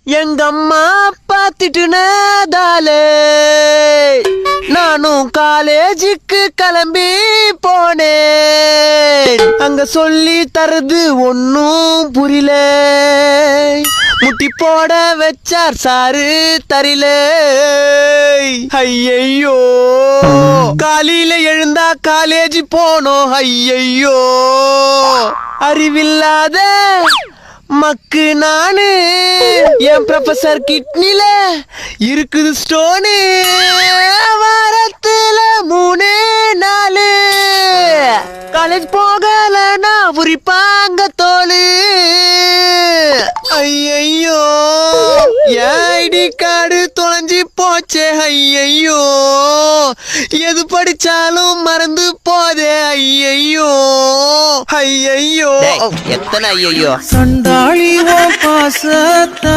எங்க அம்மா பார்த்துட்டுனதாலே நானும் காலேஜுக்கு கிளம்பி போனேன். அங்க சொல்லி தரது ஒன்னும் புரியல. முட்டி போட வச்சார் சாரு தரில. ஐயையோ காலையில எழுந்தா காலேஜ் போனோம். ஐயையோ அறிவில்லாத மக்கு நானு. என் ப்ரொஃபசர் கிட்னில இருக்குது ஸ்டோனு. வாரத்துல 3 நாள் காலேஜ் போகலனா உரிப்பாங்க தோலு. ஐயையோ ஐடி கார்டு தொலைஞ்சி போச்சே. ஐயையோ எது படிச்சாலும் மறந்து போதே. ஐயையோ ஐயையோ எத்தனை ஐயோ சண்டாளி ஓ பாசத்த